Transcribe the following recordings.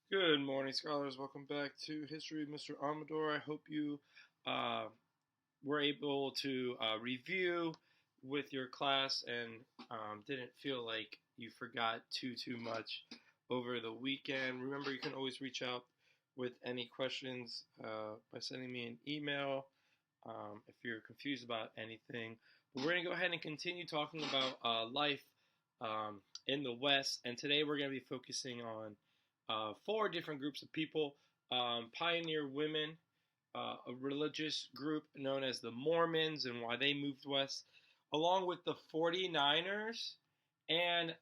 Good morning, scholars. Welcome back to History with Mr. Amador. I hope you uh, were able to review with your class and didn't feel like you forgot too much over the weekend. Remember, you can always reach out with any questions by sending me an email if you're confused about anything. But we're going to go ahead and continue talking about life in the West, and today we're going to be focusing on four different groups of people: pioneer women, a religious group known as the Mormons and why they moved west, along with the 49ers, and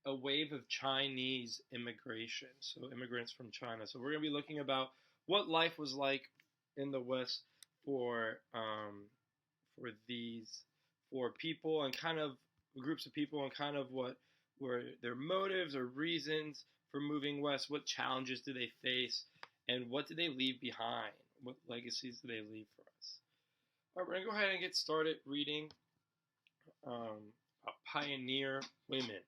a wave of Chinese immigration, so immigrants from China. So we're going to be looking about what life was like in the West for these four people and kind of groups of people and kind of what were their motives or reasons for moving west. What challenges do they face, and what do they leave behind? What legacies do they leave for us? All right, we're gonna go ahead and get started reading pioneer women.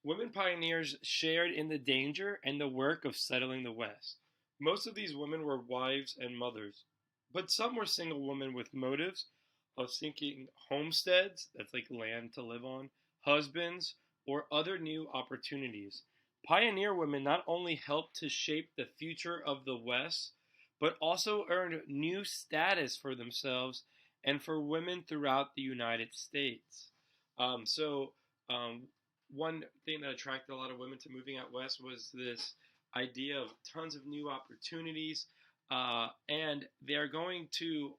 Women pioneers shared in the danger and the work of settling the West. Most of these women were wives and mothers, but some were single women with motives of seeking homesteads, that's like land to live on, husbands, or other new opportunities. Pioneer women not only helped to shape the future of the West, but also earned new status for themselves and for women throughout the United States. So, um, one thing that attracted a lot of women to moving out west was this idea of tons of new opportunities, and they're going to,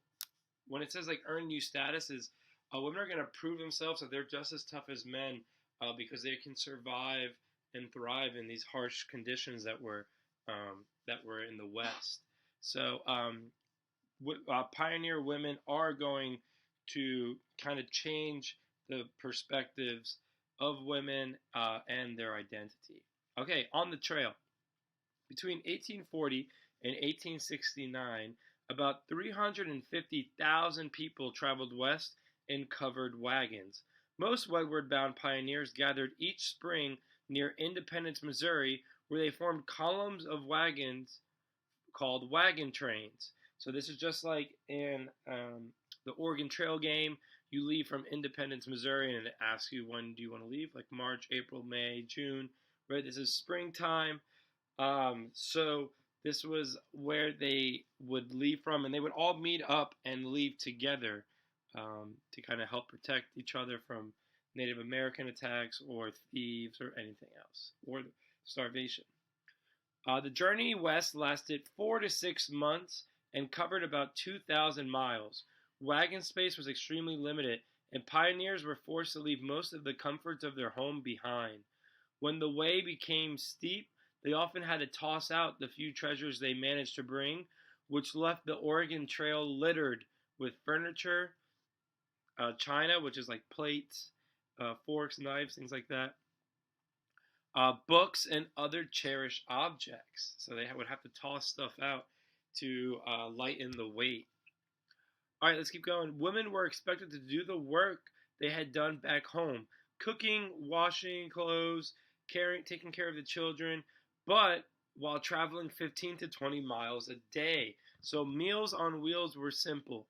when it says like earn new statuses, women are going to prove themselves that they're just as tough as men because they can survive and thrive in these harsh conditions that were in the West. So pioneer women are going to kind of change the perspectives of women and their identity. Okay, on the trail. Between 1840 and 1869, about 350,000 people traveled west in covered wagons. Most westward bound pioneers gathered each spring near Independence, Missouri, where they formed columns of wagons called wagon trains. So this is just like in the Oregon Trail game. You leave from Independence, Missouri, and it asks you when do you want to leave, like March, April, May, June. Right? This is springtime. So this was where they would leave from, and they would all meet up and leave together to kind of help protect each other from Native American attacks or thieves or anything else, or starvation. The journey west lasted 4 to 6 months and covered about 2,000 miles. Wagon space was extremely limited, and pioneers were forced to leave most of the comforts of their home behind. When the way became steep, they often had to toss out the few treasures they managed to bring, which left the Oregon Trail littered with furniture, china, which is like plates, forks, knives, things like that, books, and other cherished objects. So they would have to toss stuff out to lighten the weight. All right, let's keep going. Women were expected to do the work they had done back home: cooking, washing clothes, taking care of the children, but while traveling 15 to 20 miles a day. So meals on wheels were simple.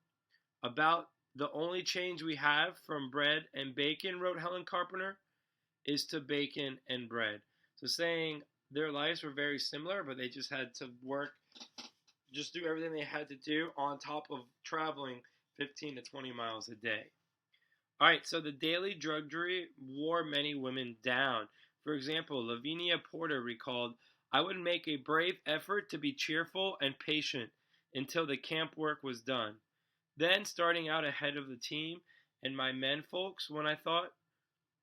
About the only change we have from bread and bacon, wrote Helen Carpenter, is to bacon and bread. So saying their lives were very similar, but they just had to work, just do everything they had to do on top of traveling 15 to 20 miles a day. All right, so the daily drudgery wore many women down. For example, Lavinia Porter recalled, "I would make a brave effort to be cheerful and patient until the camp work was done. Then, starting out ahead of the team and my men folks, when I thought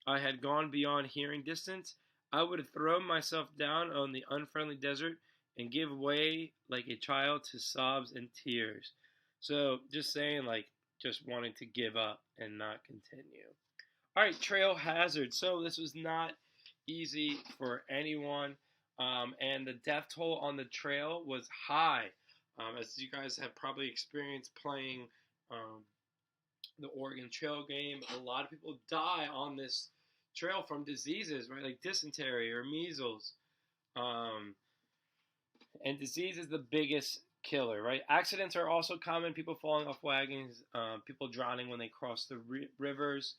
I had gone beyond hearing distance, I would throw myself down on the unfriendly desert and give way like a child to sobs and tears." So just saying, like, just wanting to give up and not continue. All right, trail hazard. So this was not easy for anyone, and the death toll on the trail was high. As you guys have probably experienced playing the Oregon Trail game, a lot of people die on this trail from diseases, right, like dysentery or measles. Um, and disease is the biggest killer, right? Accidents are also common. People falling off wagons, people drowning when they cross the rivers.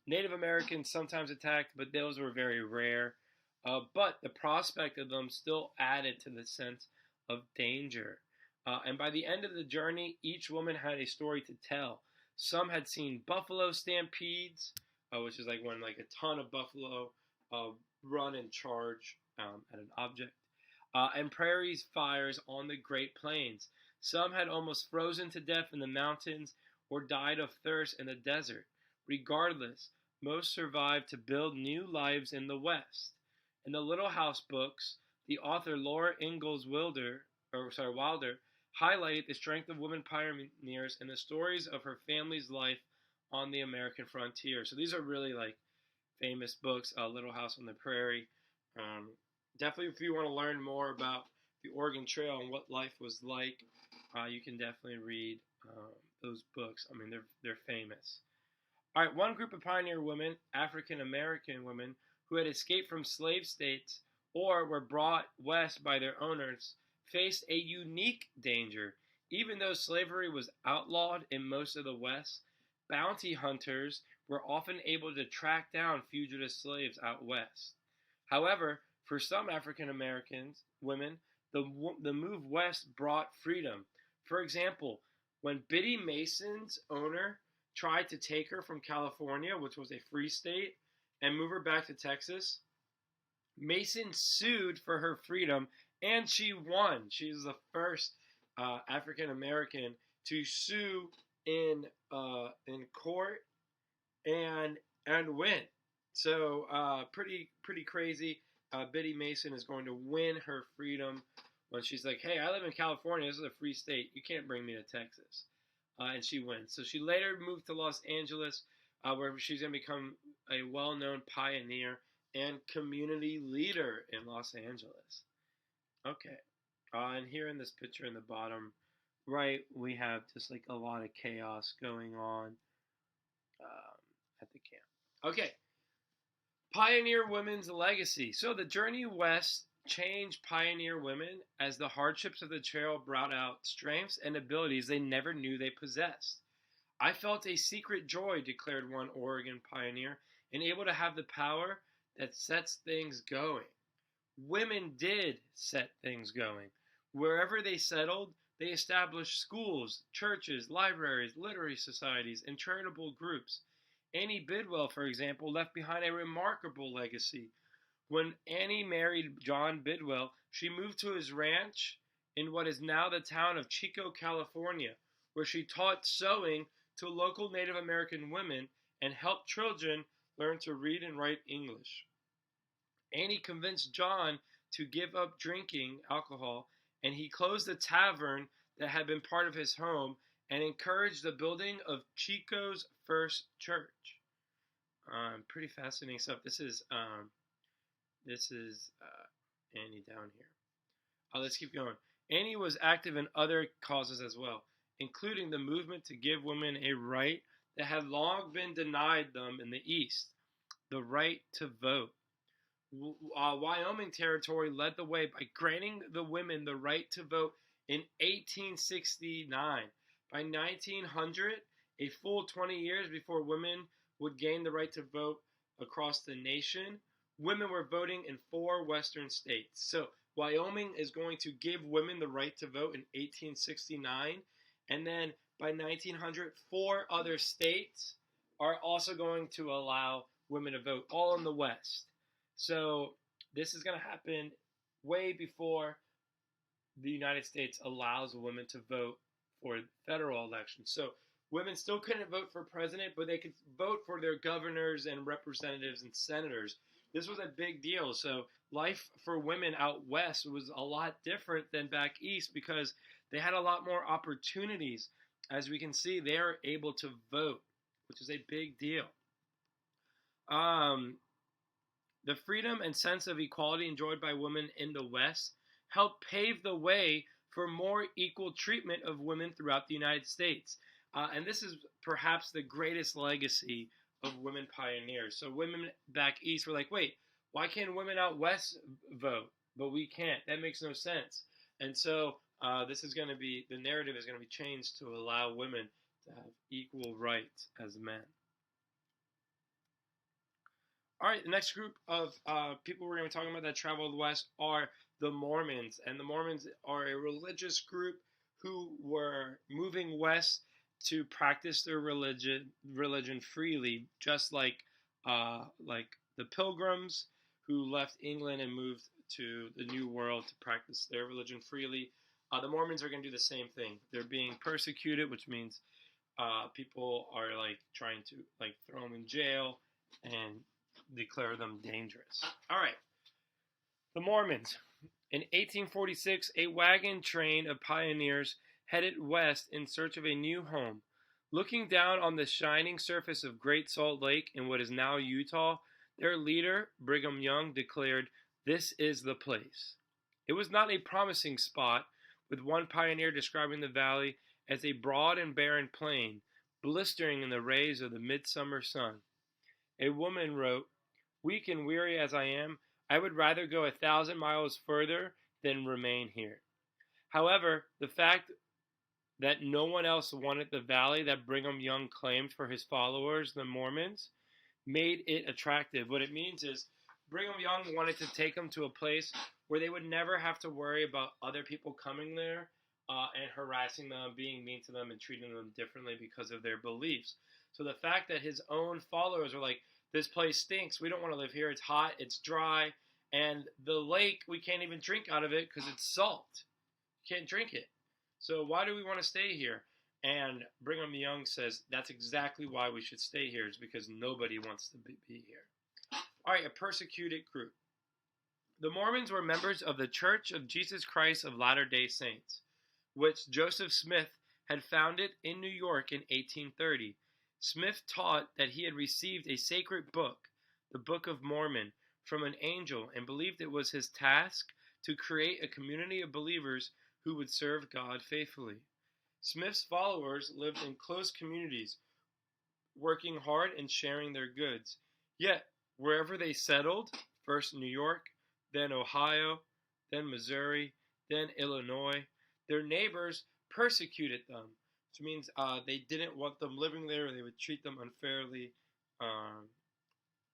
Native Americans sometimes attacked, but those were very rare. But the prospect of them still added to the sense of danger. And by the end of the journey, each woman had a story to tell. Some had seen buffalo stampedes, which is like when like a ton of buffalo run and charge at an object, and prairies fires on the Great Plains. Some had almost frozen to death in the mountains or died of thirst in the desert. Regardless, most survived to build new lives in the West. In the Little House books, the author Laura Ingalls Wilder highlighted the strength of women pioneers and the stories of her family's life on the American frontier. So these are really like famous books. Little House on the Prairie. Definitely, if you want to learn more about the Oregon Trail and what life was like, you can definitely read those books. I mean, they're famous. All right, one group of pioneer women, African American women, who had escaped from slave states or were brought west by their owners, faced a unique danger. Even though slavery was outlawed in most of the West, bounty hunters were often able to track down fugitive slaves out west. However, for some African American women, the move west brought freedom. For example, when Biddy Mason's owner tried to take her from California, which was a free state, and move her back to Texas, Mason sued for her freedom, and she won. She was the first African American to sue in court and win. So pretty crazy. Biddy Mason is going to win her freedom when she's like, "Hey, I live in California. This is a free state. You can't bring me to Texas." And she wins. So she later moved to Los Angeles, where she's going to become a well-known pioneer and community leader in Los Angeles. Okay. And here in this picture in the bottom right, we have just like a lot of chaos going on at the camp. Okay. Pioneer women's legacy. So the journey west changed pioneer women as the hardships of the trail brought out strengths and abilities they never knew they possessed. I felt a secret joy, declared one Oregon pioneer, and able to have the power that sets things going. Women did set things going. Wherever they settled, they established schools, churches, libraries, literary societies, and charitable groups. Annie Bidwell, for example, left behind a remarkable legacy. When Annie married John Bidwell, she moved to his ranch in what is now the town of Chico, California, where she taught sewing to local Native American women and helped children learn to read and write English. Annie convinced John to give up drinking alcohol, and he closed the tavern that had been part of his home and encouraged the building of Chico's first church. Pretty fascinating stuff. This is Annie down here. Let's keep going. Annie was active in other causes as well, including the movement to give women a right that had long been denied them in the East, the right to vote. Wyoming Territory led the way by granting the women the right to vote in 1869. By 1900, a full 20 years before women would gain the right to vote across the nation, women were voting in 4 western states. So Wyoming is going to give women the right to vote in 1869, and then by 1900, 4 other states are also going to allow women to vote, all in the West. So this is going to happen way before the United States allows women to vote for federal elections. So women still couldn't vote for president, but they could vote for their governors and representatives and senators. This was a big deal. So life for women out west was a lot different than back east because they had a lot more opportunities. As we can see, they are able to vote, which is a big deal. The freedom and sense of equality enjoyed by women in the West helped pave the way for more equal treatment of women throughout the United States. And this is perhaps the greatest legacy of women pioneers. So women back east were like, wait, Why can't women out west vote, but we can't? That makes no sense. And so this is going to be the narrative is going to be changed to allow women to have equal rights as men. All right, the next group of people we're going to be talking about that traveled west are the Mormons. And the Mormons are a religious group who were moving west to practice their religion freely, just like the Pilgrims who left England and moved to the New World to practice their religion freely. The Mormons are going to do the same thing. They're being persecuted, which means people are like trying to like throw them in jail and declare them dangerous. All right. The Mormons. In 1846, a wagon train of pioneers headed west in search of a new home. Looking down on the shining surface of Great Salt Lake in what is now Utah, their leader, Brigham Young, declared, "This is the place." It was not a promising spot, with one pioneer describing the valley as a broad and barren plain, blistering in the rays of the midsummer sun. A woman wrote, "Weak and weary as I am, I would rather go 1,000 miles further than remain here." However, the fact that no one else wanted the valley that Brigham Young claimed for his followers, the Mormons, made it attractive. What it means is Brigham Young wanted to take them to a place where they would never have to worry about other people coming there and harassing them, being mean to them, and treating them differently because of their beliefs. So the fact that his own followers were like, "This place stinks. We don't want to live here. It's hot. It's dry. And the lake, we can't even drink out of it because it's salt. You can't drink it. So why do we want to stay here?" And Brigham Young says that's exactly why we should stay here, is because nobody wants to be here. All right, a persecuted group. The Mormons were members of the Church of Jesus Christ of Latter-day Saints, which Joseph Smith had founded in New York in 1830. Smith taught that he had received a sacred book, the Book of Mormon, from an angel, and believed it was his task to create a community of believers who would serve God faithfully. Smith's followers lived in close communities, working hard and sharing their goods. Yet, wherever they settled, first New York, then Ohio, then Missouri, then Illinois, their neighbors persecuted them, which means they didn't want them living there, or they would treat them unfairly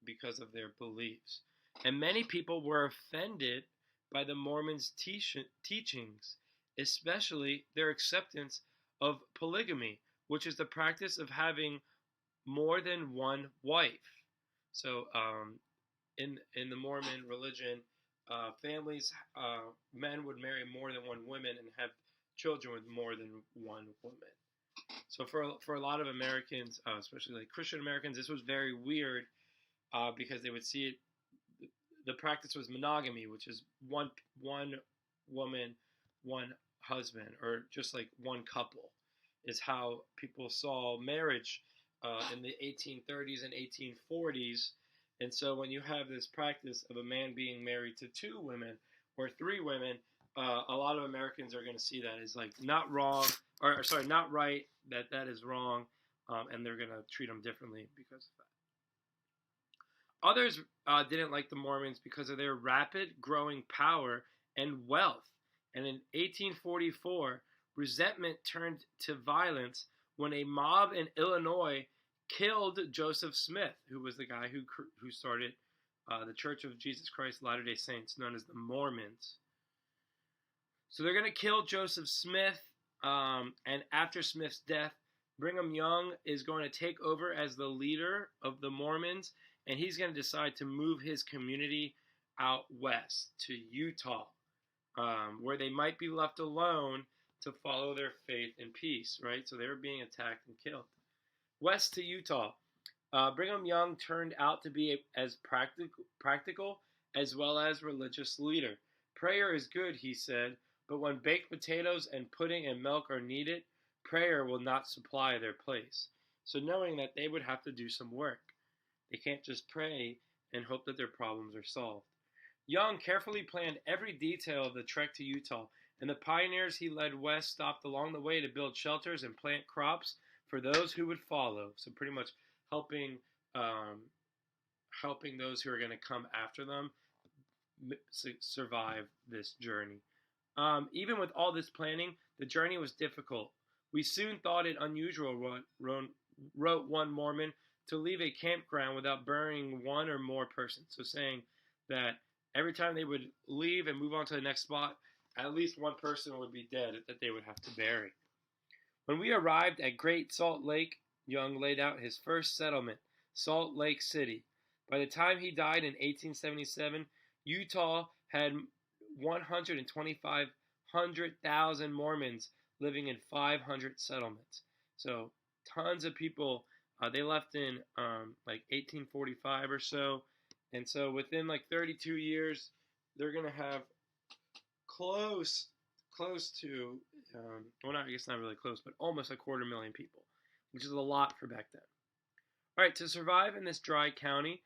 because of their beliefs. And many people were offended by the Mormons' teachings, especially their acceptance of polygamy, which is the practice of having more than one wife. So in the Mormon religion, families, men would marry more than one woman and have children with more than one woman. So for a lot of Americans, especially like Christian Americans, this was very weird because they would see it. The practice was monogamy, which is one woman, one husband, or just like one couple, is how people saw marriage in the 1830s and 1840s. And so when you have this practice of a man being married to two women or three women, a lot of Americans are going to see that as like not wrong, or sorry, not right, that is wrong, and they're going to treat them differently because of that. Others didn't like the Mormons because of their rapid growing power and wealth. And in 1844, resentment turned to violence when a mob in Illinois killed Joseph Smith, who was the guy who started the Church of Jesus Christ Latter-day Saints, known as the Mormons. So they're going to kill Joseph Smith, and after Smith's death, Brigham Young is going to take over as the leader of the Mormons, and he's going to decide to move his community out west to Utah, where they might be left alone to follow their faith in peace, right? So they were being attacked and killed. West to Utah. Brigham Young turned out to be as practical as well as religious leader. Prayer is good, he said, but when baked potatoes and pudding and milk are needed, prayer will not supply their place. So knowing that they would have to do some work. They can't just pray and hope that their problems are solved. Young carefully planned every detail of the trek to Utah, and the pioneers he led west stopped along the way to build shelters and plant crops for those who would follow. So pretty much helping helping those who are going to come after them survive this journey. Even with all this planning, the journey was difficult. We soon thought it unusual, wrote one Mormon, to leave a campground without burying one or more persons. So saying that every time they would leave and move on to the next spot, at least one person would be dead that they would have to bury. When we arrived at Great Salt Lake, Young laid out his first settlement, Salt Lake City. By the time he died in 1877, Utah had 125,000 Mormons living in 500 settlements. So tons of people. They left in like 1845 or so, and so within like 32 years, they're gonna have close to well, not I guess not really close, but almost 250,000 people, which is a lot for back then. All right, to survive in this dry county,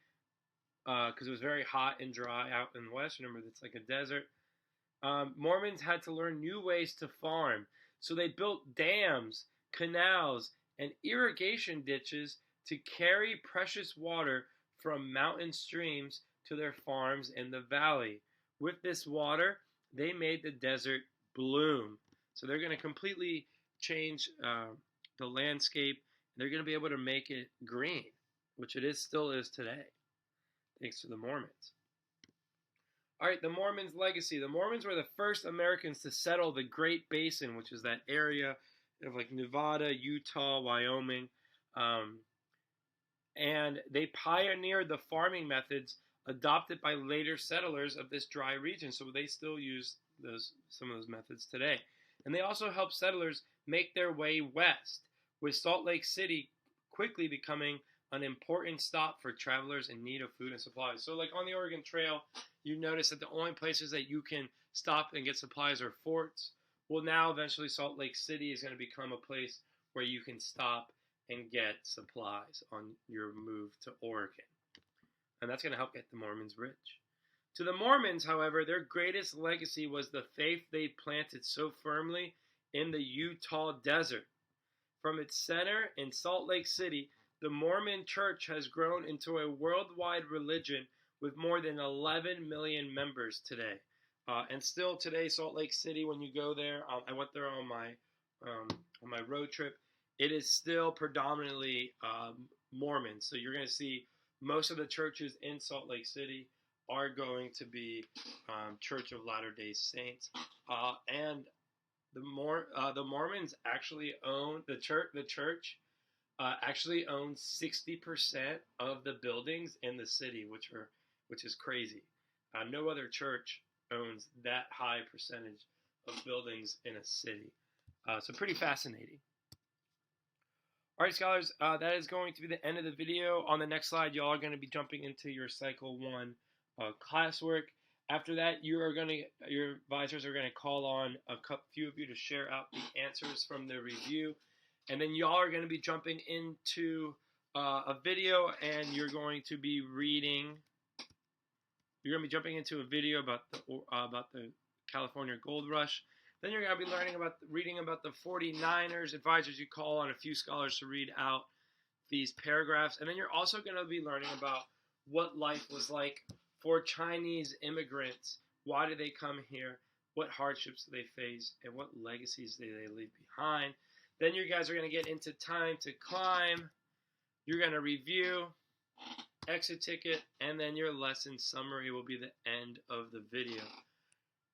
because it was very hot and dry out in the west. Remember, it's like a desert. Mormons had to learn new ways to farm, so they built dams, canals, and irrigation ditches to carry precious water from mountain streams to their farms in the valley. With this water, they made the desert bloom. So they're going to completely change the landscape. They're going to be able to make it green, which it still is today, thanks to the Mormons. All right, the Mormons' legacy. The Mormons were the first Americans to settle the Great Basin, which is that area of like Nevada, Utah, Wyoming, and they pioneered the farming methods adopted by later settlers of this dry region. So they still use some of those methods today. And they also helped settlers make their way west, with Salt Lake City quickly becoming an important stop for travelers in need of food and supplies. So like on the Oregon Trail, you notice that the only places that you can stop and get supplies are forts. Well, now eventually Salt Lake City is going to become a place where you can stop and get supplies on your move to Oregon. And that's going to help get the Mormons rich. To the Mormons, however, their greatest legacy was the faith they planted so firmly in the Utah desert. From its center in Salt Lake City, the Mormon Church has grown into a worldwide religion with more than 11 million members today. And still today, Salt Lake City, when you go there, I went there on my road trip. It is still predominantly Mormon. So you're going to see most of the churches in Salt Lake City are going to be Church of Latter-day Saints, and the Mormons actually own the church. The church actually owns 60% of the buildings in the city, which is crazy. No other church owns that high percentage of buildings in a city. So pretty fascinating. All right, scholars, that is going to be the end of the video. On the next slide, y'all are going to be jumping into your Cycle 1 classwork. After that, your advisors are going to call on a few of you to share out the answers from the review. And then y'all are going to be jumping into a video, and you're going to be reading. You're going to be jumping into a video about the California Gold Rush. Then you're going to be reading about the 49ers. Advisors, you call on a few scholars to read out these paragraphs. And then you're also going to be learning about what life was like for Chinese immigrants. Why did they come here? What hardships do they face? And what legacies do they leave behind? Then you guys are going to get into Time to Climb. You're going to review, exit ticket, and then your lesson summary will be the end of the video.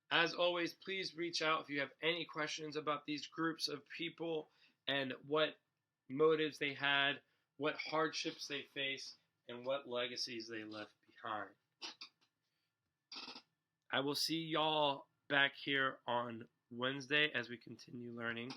As always, please reach out if you have any questions about these groups of people and what motives they had, what hardships they faced, and what legacies they left behind. I will see y'all back here on Wednesday as we continue learning